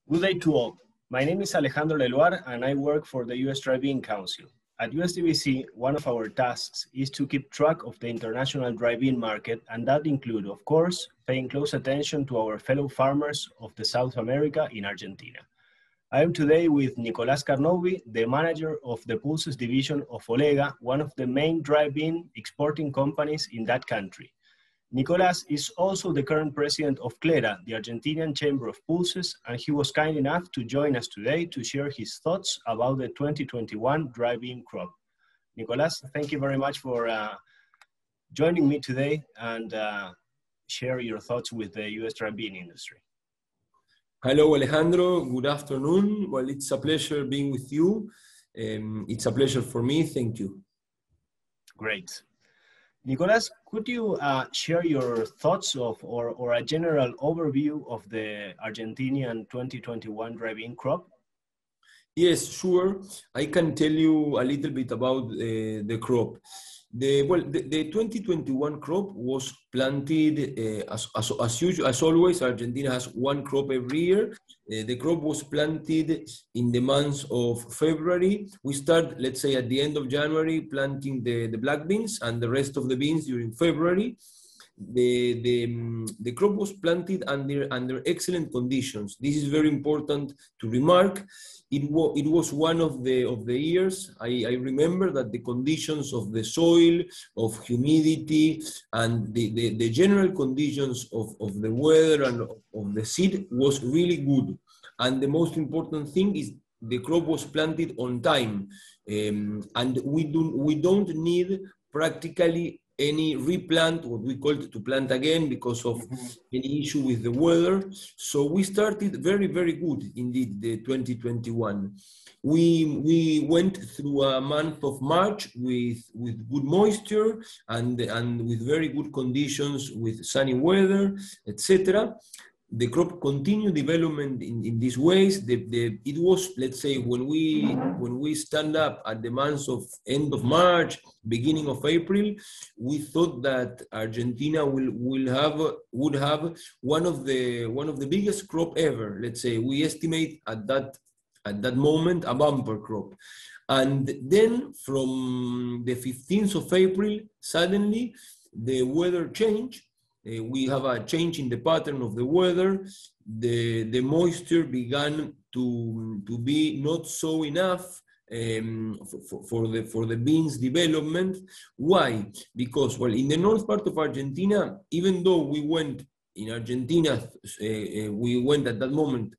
Good day to all. My name is Alejandro Leluar and I work for the US Drive-In Council. At USDBC, one of our tasks is to keep track of the international drive-in market, and that includes, of course, paying close attention to our fellow farmers of the South America in Argentina. I am today with Nicolás Karnoubi, the manager of the Pulses division of OLEGA, one of the main drive-in exporting companies in that country. Nicolás is also the current president of CLERA, the Argentinian Chamber of Pulses, and he was kind enough to join us today to share his thoughts about the 2021 drive-in crop. Nicolás, thank you very much for joining me today and share your thoughts with the US drive-in industry. Hello, Alejandro. Good afternoon. Well, it's a pleasure being with you. It's a pleasure for me. Thank you. Great. Nicolás, could you share your thoughts of or a general overview of the Argentinian 2021 drive-in crop? Yes, sure. I can tell you a little bit about the crop. The 2021 crop was planted as always. Argentina has one crop every year. The crop was planted in the months of February. We start, let's say, at the end of January, planting the black beans and the rest of the beans during February. The crop was planted under excellent conditions. This is very important to remark. It was one of the years I remember that the conditions of the soil, of humidity, and the general conditions of the weather and of the seed was really good. And the most important thing is the crop was planted on time, and we don't need practically any replant, what we call it, to plant again because of any issue with the weather. So we started very, very good indeed, the 2021. We went through a month of March with good moisture and with very good conditions with sunny weather, etc. The crop continued development in these ways. It was, let's say, when we stand up at the months of end of March, beginning of April, we thought that Argentina would have one of the biggest crop ever. Let's say we estimate at that moment a bumper crop, and then from the 15th of April, suddenly the weather changed. We have a change in the pattern of the weather. The moisture began to be not so enough for the beans development. Why? Because, well, in the north part of Argentina, even though we went in Argentina, we went at that moment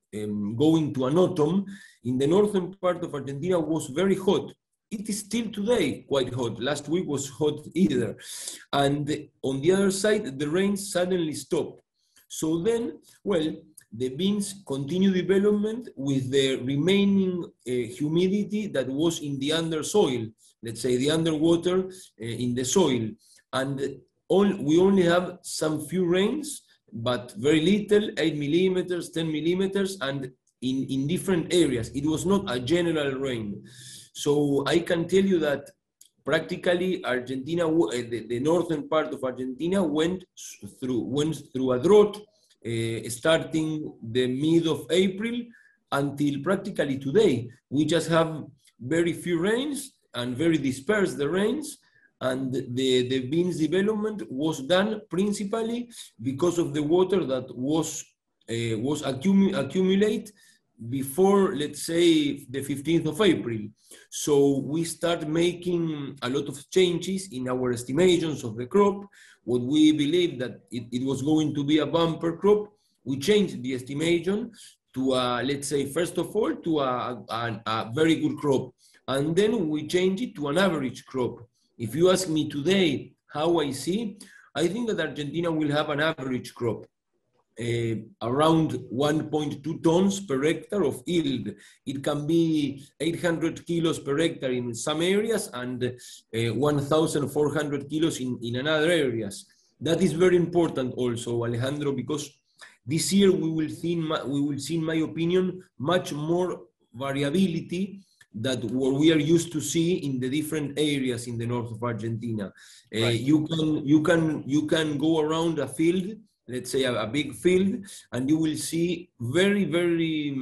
going to an autumn, in the northern part of Argentina was very hot. It is still today quite hot. Last week was hot either. And on the other side, the rain suddenly stopped. So then, well, the beans continue development with the remaining humidity that was in the undersoil, let's say the underwater in the soil. And we only have some few rains, but very little, 8 millimeters, 10 millimeters, and in different areas. It was not a general rain. So I can tell you that practically Argentina, the northern part of Argentina went through a drought starting the mid of April until practically today. We just have very few rains and very dispersed the rains, and the beans development was done principally because of the water that was accumulate before, let's say, the 15th of April. So we start making a lot of changes in our estimations of the crop. What we believe that it was going to be a bumper crop, we changed the estimation to, let's say, first of all, to a very good crop. And then we change it to an average crop. If you ask me today how I see, I think that Argentina will have an average crop. Around 1.2 tons per hectare of yield. It can be 800 kilos per hectare in some areas and 1,400 kilos in another areas. That is very important also, Alejandro, because this year we will see, in my opinion, much more variability that what we are used to see in the different areas in the north of Argentina. Right. You can go around a field let's say a big field, and you will see very, very,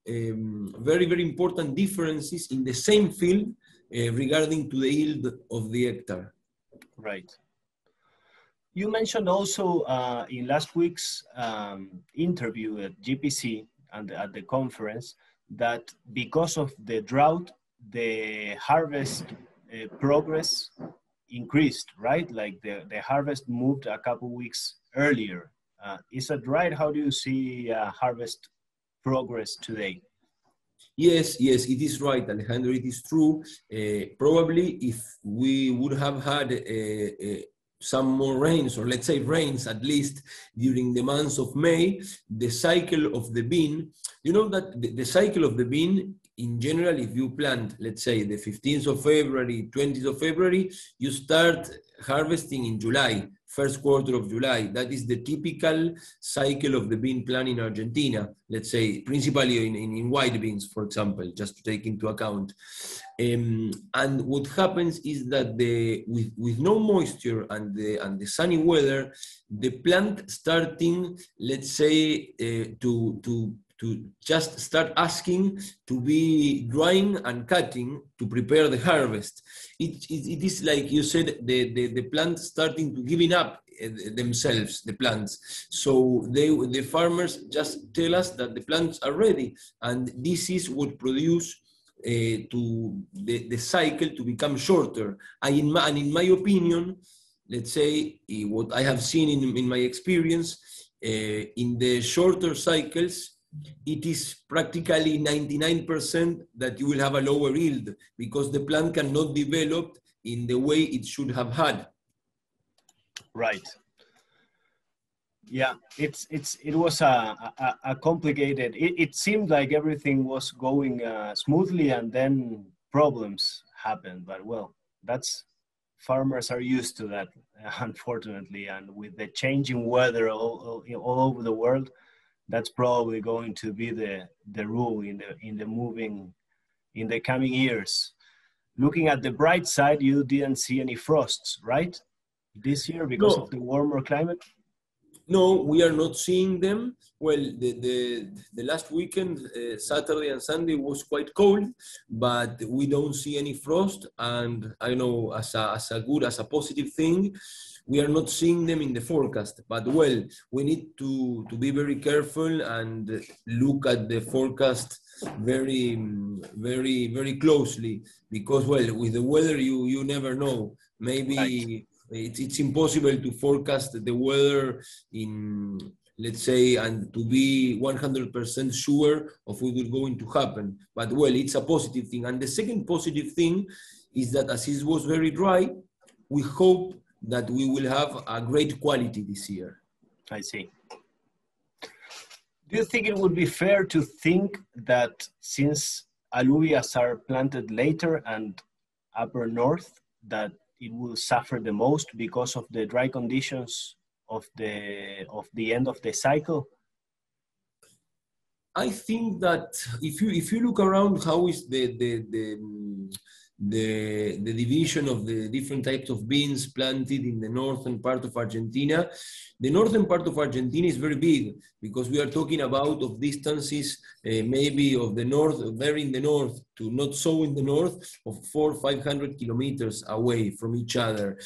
very important differences in the same field regarding to the yield of the hectare. Right. You mentioned also in last week's interview at GPC and at the conference that because of the drought, the harvest progress increased, right? Like the harvest moved a couple weeks earlier. Is that right? How do you see harvest progress today? Yes, yes, it is right, Alejandro, it is true. Probably if we would have had some more rains, or let's say rains at least during the months of May, the cycle of the bean, you know that the cycle of the bean, in general, if you plant, let's say the 15th of February, 20th of February, you start harvesting in July, first quarter of July. That is the typical cycle of the bean plant in Argentina, let's say, principally in white beans, for example, just to take into account. And what happens is that with no moisture and the sunny weather, the plant starting, let's say, to just start asking to be drying and cutting to prepare the harvest. It is like you said, the plants starting to giving up themselves, the plants. So the farmers just tell us that the plants are ready, and this is what produce to the cycle to become shorter. And in my opinion, let's say what I have seen in my experience, in the shorter cycles, it is practically 99% that you will have a lower yield because the plant cannot develop in the way it should have had. Right. Yeah, it was a complicated. It seemed like everything was going smoothly, and then problems happened. But well, that's farmers are used to that, unfortunately, and with the changing weather all over the world, that's probably going to be the rule in the coming years. Looking at the bright side, you didn't see any frosts, right? This year because of the warmer climate? No, we are not seeing them. Well, the last weekend, Saturday and Sunday was quite cold, but we don't see any frost. And I know as a positive thing, we are not seeing them in the forecast. But well, we need to be very careful and look at the forecast very, very, very closely because well, with the weather, you never know. Maybe. Right. It's impossible to forecast the weather in, let's say, and to be 100% sure of what will going to happen. But well, it's a positive thing. And the second positive thing is that as it was very dry, we hope that we will have a great quality this year. I see. Do you think it would be fair to think that since alluvias are planted later and upper north, that it will suffer the most because of the dry conditions of the end of the cycle? I think that if you look around, how is the division of the different types of beans planted in the northern part of Argentina. The northern part of Argentina is very big because we are talking about of distances maybe of the north, very in the north to not so in the north of 400 or 500 kilometers away from each other.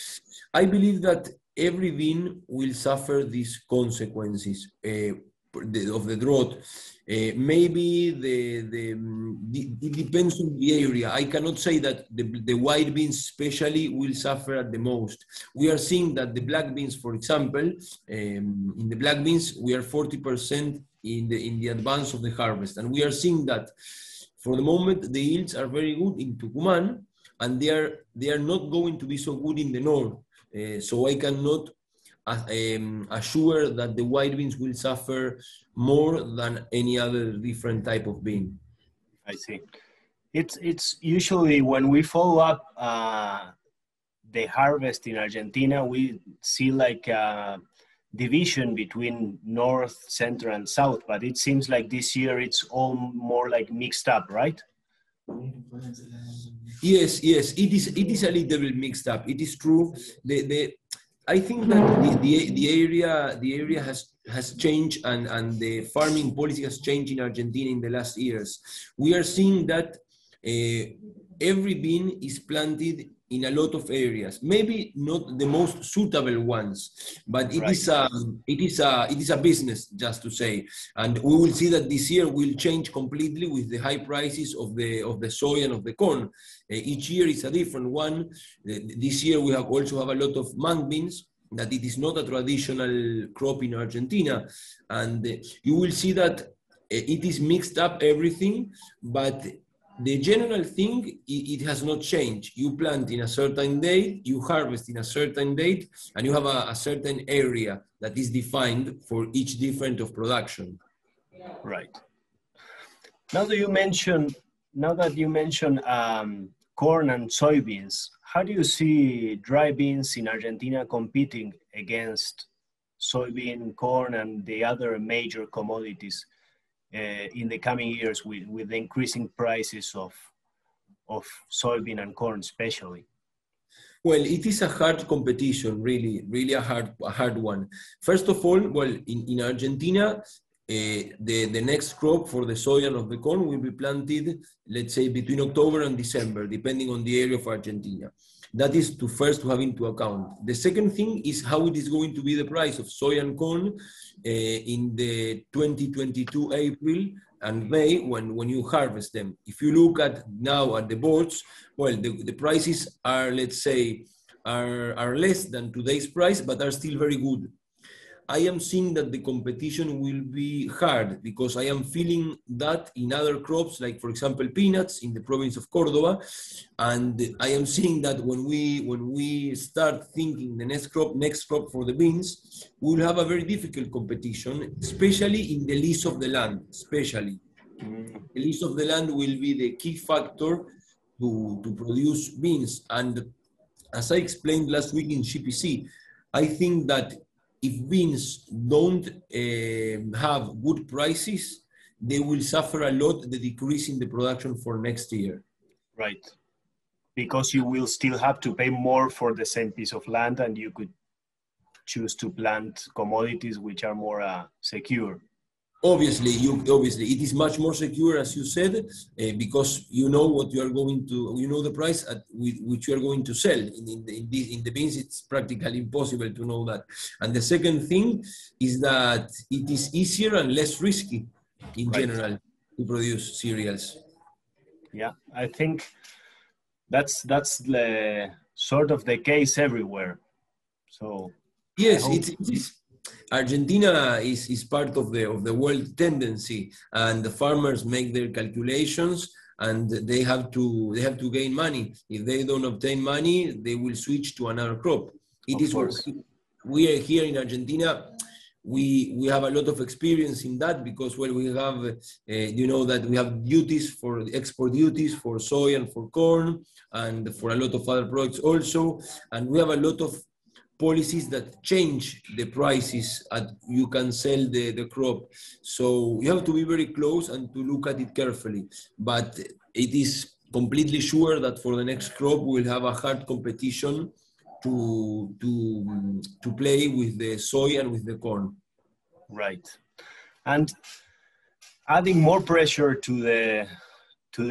I believe that every bean will suffer these consequences of the drought. Maybe it depends on the area. I cannot say that the white beans especially will suffer at the most. We are seeing that the black beans, for example, in the black beans, we are 40% in the advance of the harvest. And we are seeing that for the moment, the yields are very good in Tucumán, and they are not going to be so good in the north. So I cannot assure that the white beans will suffer more than any other different type of bean. I see. It's usually when we follow up the harvest in Argentina, we see like a division between north, center, and south, but it seems like this year it's all more like mixed up, right? Yes, it is a little bit mixed up. It is true. I think that the area has changed, and the farming policy has changed in Argentina in the last years. We are seeing that every bean is planted in a lot of areas. Maybe not the most suitable ones, but it is a business, just to say. And we will see that this year will change completely with the high prices of the soy and of the corn. Each year is a different one. This year we also have a lot of mung beans, that it is not a traditional crop in Argentina. And you will see that it is mixed up everything, but the general thing, it has not changed. You plant in a certain date, you harvest in a certain date, and you have a certain area that is defined for each different of production. Right. Now that you mention corn and soybeans, how do you see dry beans in Argentina competing against soybean, corn, and the other major commodities in the coming years with the increasing prices of soybean and corn especially? Well, it is a hard competition, really a hard one. First of all, well, in Argentina, the next crop for the soy and of the corn will be planted, let's say, between October and December, depending on the area of Argentina. That is to have into account. The second thing is how it is going to be the price of soy and corn in the 2022 April and May when you harvest them. If you look at now at the boards, well, the prices are, let's say, are less than today's price, but are still very good. I am seeing that the competition will be hard because I am feeling that in other crops, like for example peanuts in the province of Córdoba, and I am seeing that when we start thinking the next crop for the beans, we will have a very difficult competition, especially in the lease of the land. The lease of the land will be the key factor to produce beans, and as I explained last week in GPC, I think that if beans don't have good prices, they will suffer a lot the decrease in the production for next year. Right. Because you will still have to pay more for the same piece of land, and you could choose to plant commodities which are more secure. Obviously, it is much more secure, as you said, because you know what you are going to, you know the price at which you are going to sell. In the beans, it's practically impossible to know that. And the second thing is that it is easier and less risky in general to produce cereals. Yeah, I think that's the sort of the case everywhere. So yes, it is. Argentina is part of the world tendency, and the farmers make their calculations, and they have to gain money. If they don't obtain money, they will switch to another crop. We are here in Argentina. We have a lot of experience in that because, well, we have that we have duties for export duties for soy and for corn and for a lot of other products also, and we have a lot of policies that change the prices you can sell the crop. So you have to be very close and to look at it carefully. But it is completely sure that for the next crop, we'll have a hard competition to play with the soy and with the corn. Right. And adding more pressure to the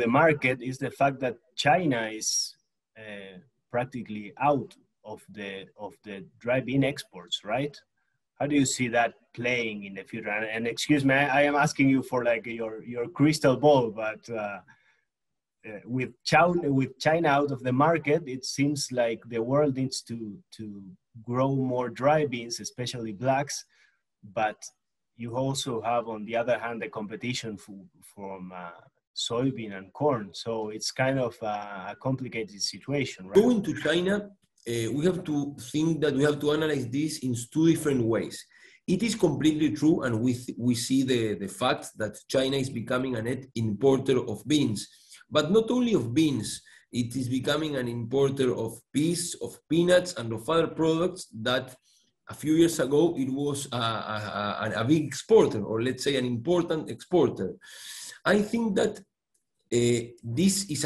market is the fact that China is practically out of the dry bean exports, right? How do you see that playing in the future? And excuse me, I am asking you for like your crystal ball, but with China out of the market, it seems like the world needs to grow more dry beans, especially blacks. But you also have, on the other hand, the competition from soybean and corn. So it's kind of a complicated situation, right? Going to China, we have to think that we have to analyze this in two different ways. It is completely true, and we see the fact that China is becoming a net importer of beans, but not only of beans. It is becoming an importer of peas, of peanuts, and of other products that a few years ago it was a big exporter, or let's say an important exporter. I think that this is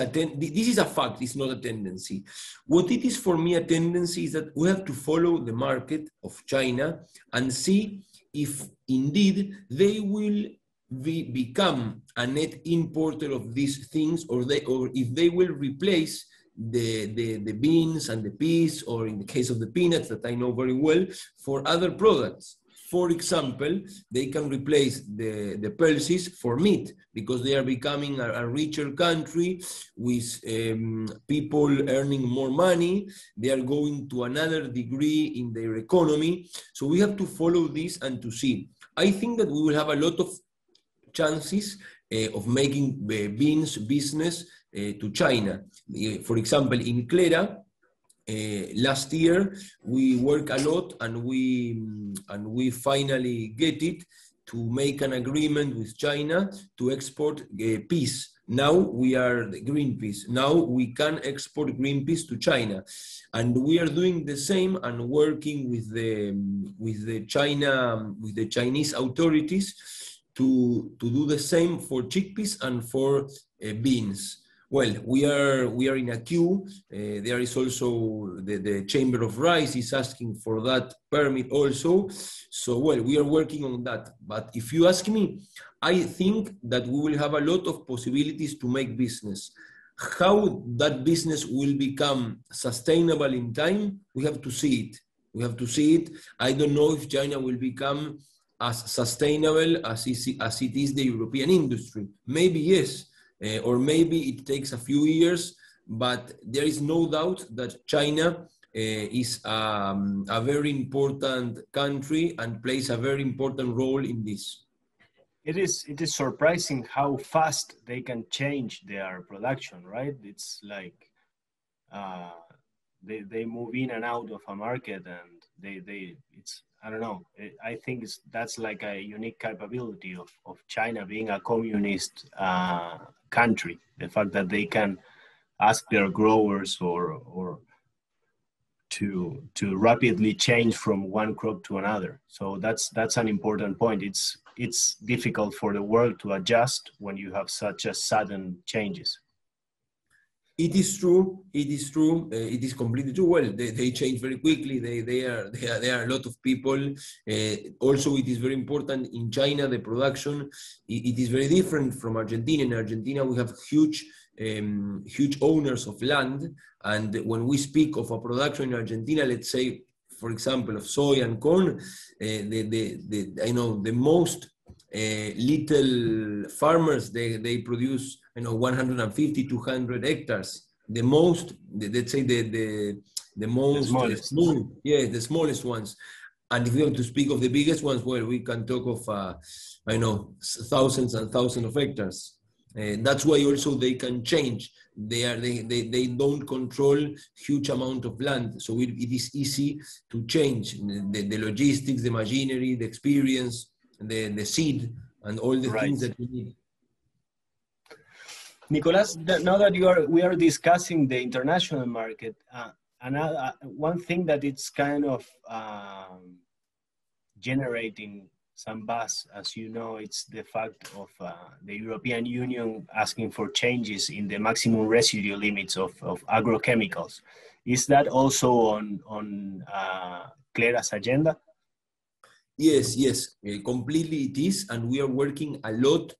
a fact, it's not a tendency. What it is for me a tendency is that we have to follow the market of China and see if indeed they will become a net importer of these things, or if they will replace the beans and the peas, or in the case of the peanuts that I know very well, for other products. For example, they can replace the pulses for meat, because they are becoming a richer country with people earning more money. They are going to another degree in their economy. So we have to follow this and to see. I think that we will have a lot of chances of making beans business to China. For example, in CLERA, last year we worked a lot, and we finally get it to make an agreement with China to export peas. Now we are the green peas. Now we can export green peas to China, and we are doing the same and working with the Chinese authorities to do the same for chickpeas and for beans. Well, we are in a queue. There is also the Chamber of Rice is asking for that permit also. So, well, we are working on that. But if you ask me, I think that we will have a lot of possibilities to make business. How that business will become sustainable in time, we have to see it. We have to see it. I don't know if China will become as sustainable as it is the European industry. Maybe yes. Or maybe it takes a few years, but there is no doubt that China is a very important country and plays a very important role in this. It is surprising how fast they can change their production, right? It's like they move in and out of a market, and it's, I don't know. I think that's like a unique capability of China being a communist country. The fact that they can ask their growers or to rapidly change from one crop to another. So that's an important point. It's difficult for the world to adjust when you have such a sudden changes. It is true. It is true. It is completely true. Well, they change very quickly. There are a lot of people. Also, it is very important in China. The production it is very different from Argentina. In Argentina, we have huge owners of land, and when we speak of a production in Argentina, let's say, for example, of soy and corn, I know the most little farmers they produce 150, 200 hectares. The most, let's say the most smallest. The smallest ones. And if we have to speak of the biggest ones, well, we can talk of thousands and thousands of hectares. That's why also they can change. They don't control huge amount of land, so it is easy to change the logistics, the machinery, the experience, the seed, and all the things that we need. Nicolás, now that we are discussing the international market, one thing that it's kind of generating some buzz, as you know, it's the fact of the European Union asking for changes in the maximum residue limits of agrochemicals. Is that also on CLERA's agenda? Yes, completely it is, and we are working a lot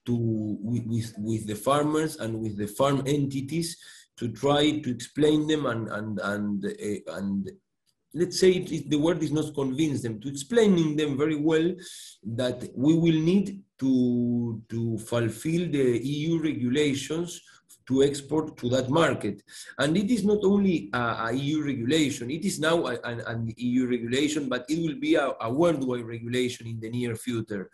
with the farmers and with the farm entities to try to explain them and let's say the word is not convince them, to explaining them very well that we will need to fulfill the EU regulations to export to that market. And it is not only a EU regulation, it is now an EU regulation, but it will be a worldwide regulation in the near future.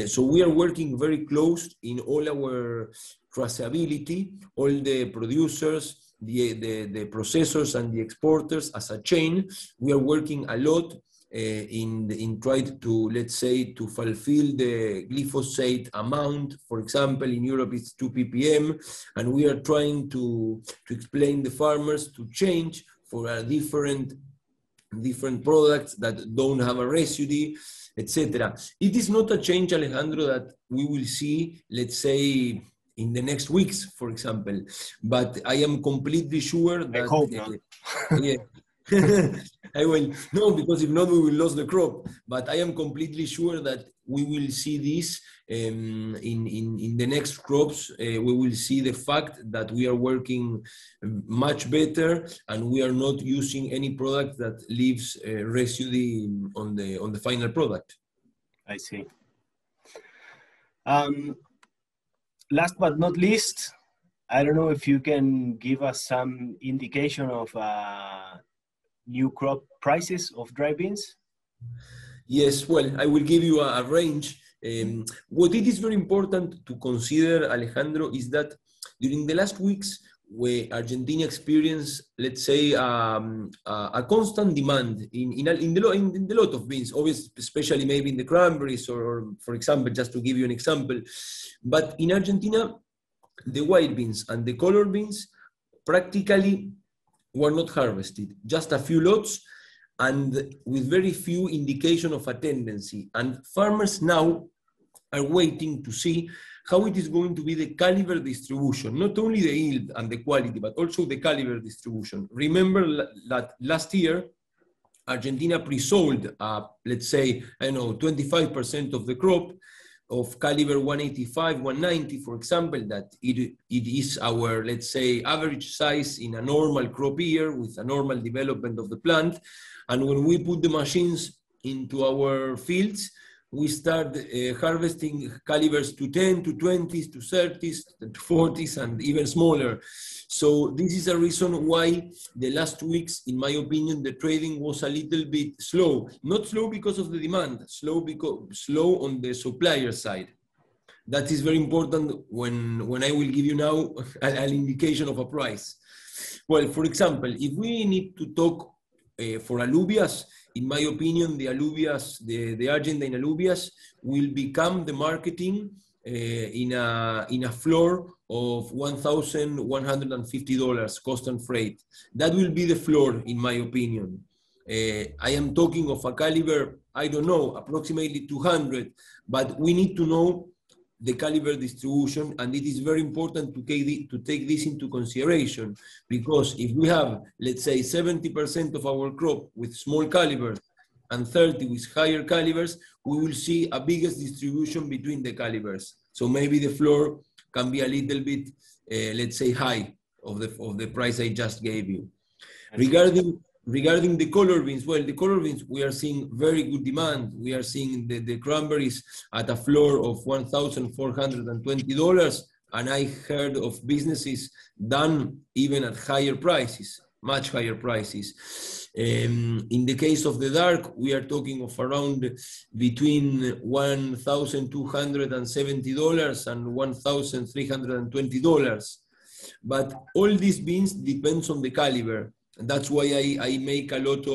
So we are working very close in all our traceability, all the producers, the processors and the exporters as a chain. We are working a lot in trying to, let's say, to fulfill the glyphosate amount. For example, in Europe it's 2 ppm, and we are trying to explain the farmers to change for a different products that don't have a residue, etc. It is not a change, Alejandro, that we will see, let's say, in the next weeks, for example. But I am completely sure that... I hope not. Yeah. I will, no, because if not, we will lose the crop. But I am completely sure that we will see this in the next crops. We will see the fact that we are working much better, and we are not using any product that leaves residue on the final product. I see. Last but not least, I don't know if you can give us some indication of new crop prices of dry beans? Yes, well, I will give you a range. What it is very important to consider, Alejandro, is that during the last weeks, where Argentina experienced, let's say, a constant demand in the lot of beans, obviously, especially maybe in the cranberries, or for example, just to give you an example. But in Argentina, the white beans and the color beans practically were not harvested, just a few lots, and with very few indication of a tendency. And farmers now are waiting to see how it is going to be the caliber distribution, not only the yield and the quality, but also the caliber distribution. Remember that last year, Argentina pre-sold, let's say, I don't know, 25% of the crop of caliber 185, 190, for example, that it is our, let's say, average size in a normal crop year with a normal development of the plant. And when we put the machines into our fields, we start harvesting calibers to 10, to 20s, to 30s, to 40s, and even smaller. So this is a reason why the last weeks, in my opinion, the trading was a little bit slow. Not slow because of the demand, slow on the supplier side. That is very important when I will give you now an indication of a price. Well, for example, if we need to talk for alubias, in my opinion, the alubias, the Argentine alubias will become the marketing in a floor of $1,150 cost and freight. That will be the floor, in my opinion. I am talking of a caliber, I don't know, approximately 200, but we need to know the caliber distribution, and it is very important to take this into consideration, because if we have, let's say, 70% of our crop with small calibers and 30 with higher calibers, we will see a biggest distribution between the calibers. So maybe the floor can be a little bit, let's say, high of the price I just gave you. Regarding the color beans, well, the color beans, we are seeing very good demand. We are seeing the cranberries at a floor of $1,420, and I heard of businesses done even at higher prices, much higher prices. In the case of the dark, we are talking of around between $1,270 and $1,320. But all these beans depends on the caliber. And that's why I make a lot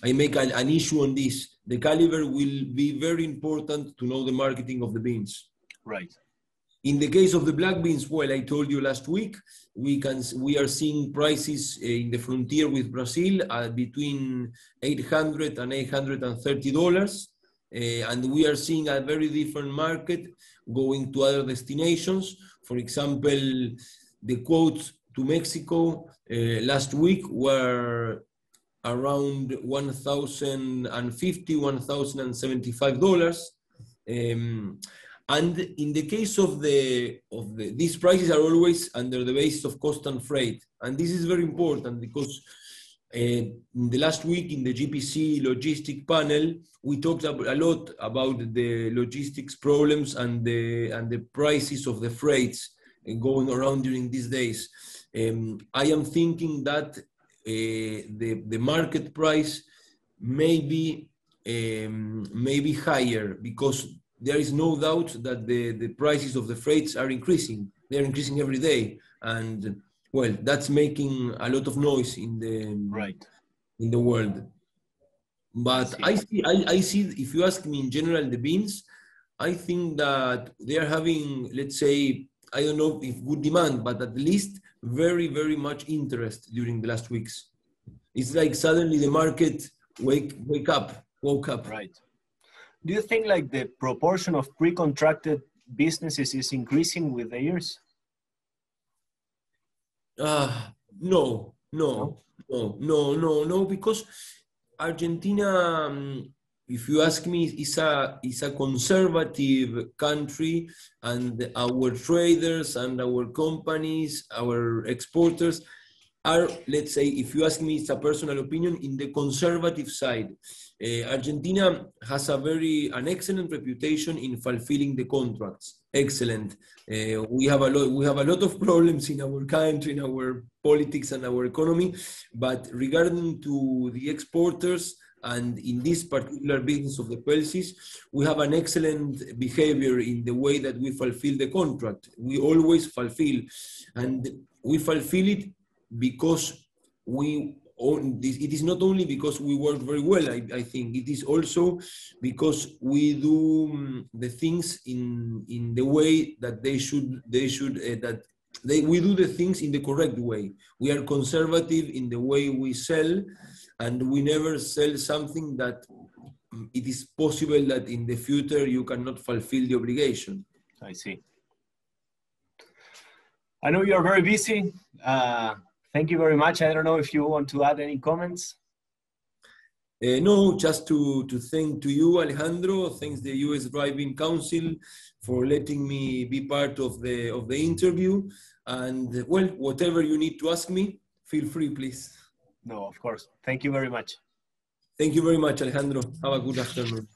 I make an issue on this. The caliber will be very important to know the marketing of the beans. Right. In the case of the black beans, well, I told you last week, we are seeing prices in the frontier with Brazil between $800 and $830. And we are seeing a very different market going to other destinations. For example, the quotes to Mexico last week were around $1,050, $1,075. And in the case of these prices are always under the basis of cost and freight. And this is very important because in the last week in the GPC logistic panel, we talked a lot about the logistics problems and the prices of the freights going around during these days. I am thinking that the market price may be higher, because there is no doubt that the prices of the freights are increasing. They're increasing every day, and well, that's making a lot of noise in the world. But I see, if you ask me in general, the beans, I think that they are having, let's say, I don't know if good demand, but at least very, very much interest during the last weeks. It's like suddenly the market woke up. Right. Do you think like the proportion of pre-contracted businesses is increasing with the years? No, because Argentina, if you ask me, is a conservative country, and our traders and our companies, our exporters are, let's say, if you ask me, it's a personal opinion, in the conservative side. Argentina has an excellent reputation in fulfilling the contracts. Excellent. We have a lot of problems in our country, in our politics and our economy, but regarding to the exporters, and in this particular business of the pulses, we have an excellent behavior in the way that we fulfill the contract. We always fulfill, and we fulfill it because it is not only because we work very well, I think, it is also because we do the things in the way that we do the things in the correct way. We are conservative in the way we sell, and we never sell something that it is possible that in the future you cannot fulfill the obligation. I see. I know you're very busy. Thank you very much. I don't know if you want to add any comments. No, just to thank to you, Alejandro. Thanks the U.S. Driving Council for letting me be part of the interview. And well, whatever you need to ask me, feel free, please. No, of course. Thank you very much. Thank you very much, Alejandro. Have a good afternoon.